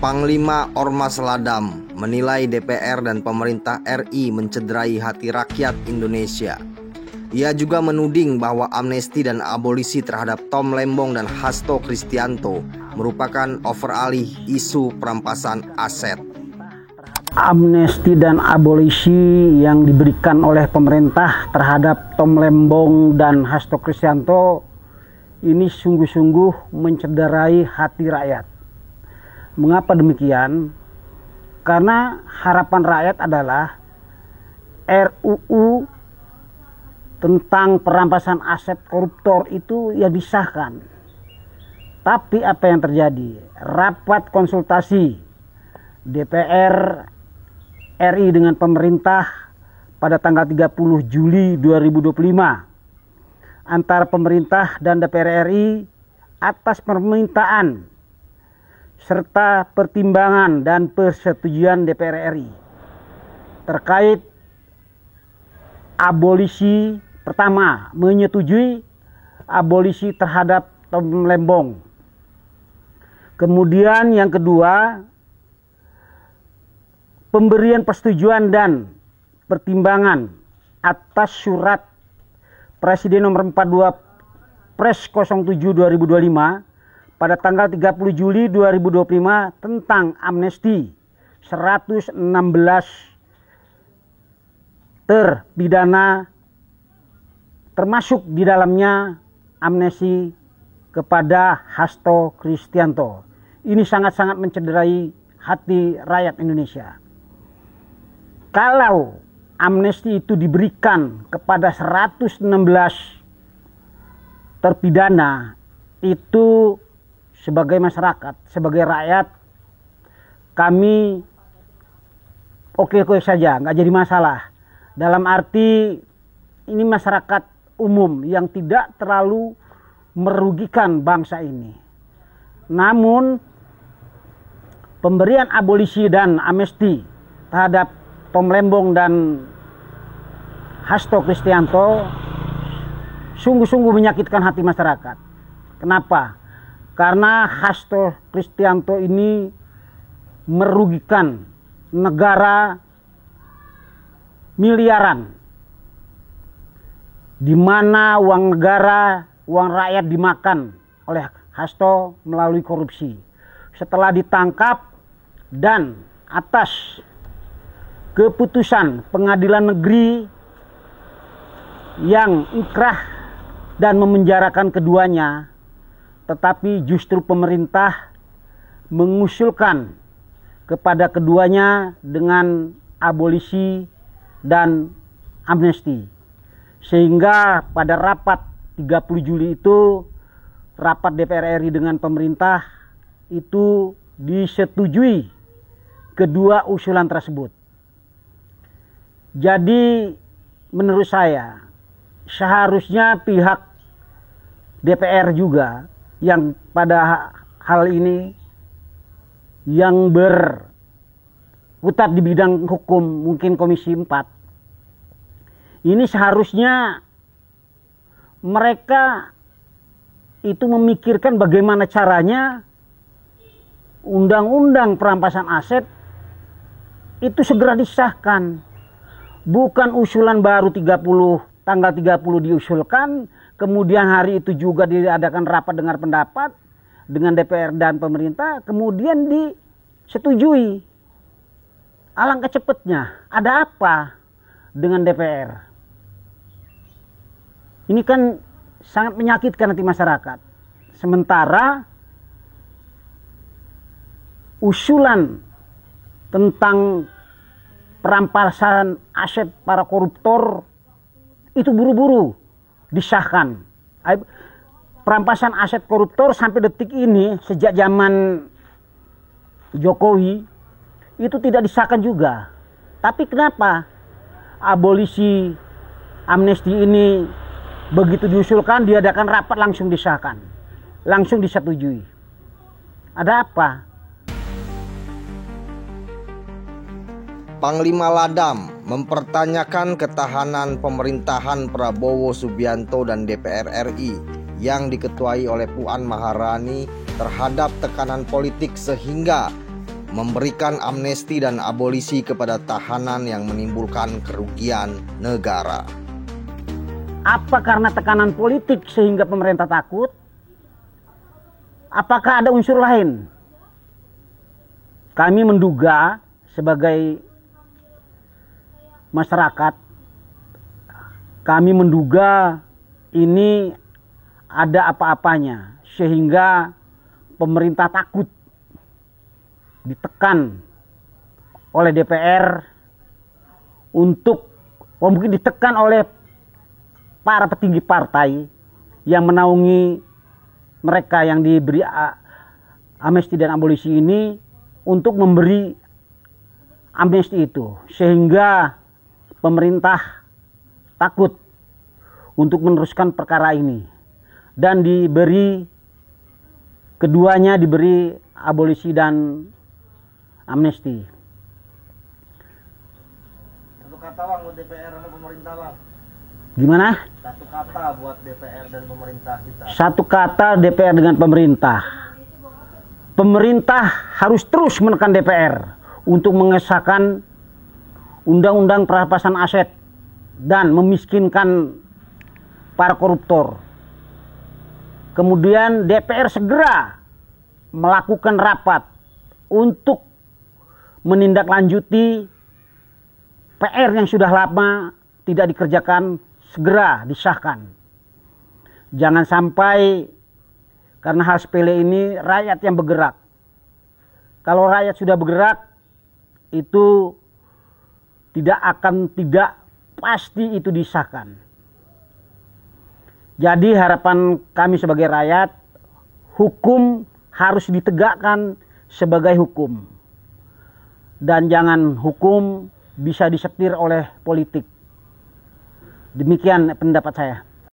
Panglima Ormas Ladam menilai DPR dan pemerintah RI mencederai hati rakyat Indonesia. Ia juga menuding bahwa amnesti dan abolisi terhadap Tom Lembong dan Hasto Kristianto merupakan overalih isu perampasan aset. Amnesti dan abolisi yang diberikan oleh pemerintah terhadap Tom Lembong dan Hasto Kristianto ini sungguh-sungguh mencederai hati rakyat. Mengapa demikian? Karena harapan rakyat adalah RUU tentang perampasan aset koruptor itu ya disahkan. Tapi apa yang terjadi? Rapat konsultasi DPR RI dengan pemerintah pada tanggal 30 Juli 2025 antara pemerintah dan DPR RI atas permintaan serta pertimbangan dan persetujuan DPR RI terkait abolisi. Pertama, menyetujui abolisi terhadap Tom Lembong. Kemudian yang kedua, pemberian persetujuan dan pertimbangan atas surat Presiden nomor 42 Pres 07/2025 pada tanggal 30 Juli 2025 tentang amnesti 116 terpidana, termasuk di dalamnya amnesti kepada Hasto Kristianto. Ini sangat-sangat mencederai hati rakyat Indonesia. Kalau amnesti itu diberikan kepada 116 terpidana, itu sebagai masyarakat, sebagai rakyat, kami oke-oke saja, nggak jadi masalah. Dalam arti ini masyarakat umum yang tidak terlalu merugikan bangsa ini. Namun pemberian abolisi dan amnesti terhadap Tom Lembong dan Hasto Kristianto sungguh-sungguh menyakitkan hati masyarakat. Kenapa? Karena Hasto Kristianto ini merugikan negara miliaran, di mana uang negara, uang rakyat dimakan oleh Hasto melalui korupsi. Setelah ditangkap dan atas keputusan pengadilan negeri yang inkrah dan memenjarakan keduanya, tetapi justru pemerintah mengusulkan kepada keduanya dengan abolisi dan amnesti. Sehingga pada rapat 30 Juli itu, rapat DPR RI dengan pemerintah itu disetujui kedua usulan tersebut. Jadi menurut saya seharusnya pihak DPR juga yang pada hal ini yang berkutat di bidang hukum, mungkin Komisi 4, ini seharusnya mereka itu memikirkan bagaimana caranya undang-undang perampasan aset itu segera disahkan. Bukan usulan baru tanggal 30 diusulkan, kemudian hari itu juga diadakan rapat dengar pendapat dengan DPR dan pemerintah, kemudian disetujui. Alangkah cepatnya. Ada apa dengan DPR? Ini kan sangat menyakitkan hati masyarakat. Sementara usulan tentang perampasan aset para koruptor itu buru-buru disahkan. Perampasan aset koruptor sampai detik ini, sejak zaman Jokowi, itu tidak disahkan juga. Tapi kenapa abolisi amnesti ini begitu diusulkan, diadakan rapat langsung disahkan, langsung disetujui? Ada apa? Panglima Ladam mempertanyakan ketahanan pemerintahan Prabowo Subianto dan DPR RI yang diketuai oleh Puan Maharani terhadap tekanan politik sehingga memberikan amnesti dan abolisi kepada tahanan yang menimbulkan kerugian negara. Apa karena tekanan politik sehingga pemerintah takut? Apakah ada unsur lain? Kami menduga sebagai masyarakat, kami menduga ini ada apa-apanya sehingga pemerintah takut ditekan oleh DPR untuk mungkin ditekan oleh para petinggi partai yang menaungi mereka yang diberi amnesti dan abolisi ini untuk memberi amnesti itu, sehingga pemerintah takut untuk meneruskan perkara ini dan keduanya diberi abolisi dan amnesti. Satu kata bang buat DPR sama pemerintah bang. Gimana? Satu kata buat DPR dan pemerintah kita. Satu kata DPR dengan pemerintah. Pemerintah harus terus menekan DPR untuk mengesahkan undang-undang perampasan aset dan memiskinkan para koruptor. Kemudian DPR segera melakukan rapat untuk menindaklanjuti PR yang sudah lama tidak dikerjakan, segera disahkan. Jangan sampai karena hal sepele ini rakyat yang bergerak. Kalau rakyat sudah bergerak, itu tidak pasti itu disahkan. Jadi harapan kami sebagai rakyat, hukum harus ditegakkan sebagai hukum. Dan jangan hukum bisa disetir oleh politik. Demikian pendapat saya.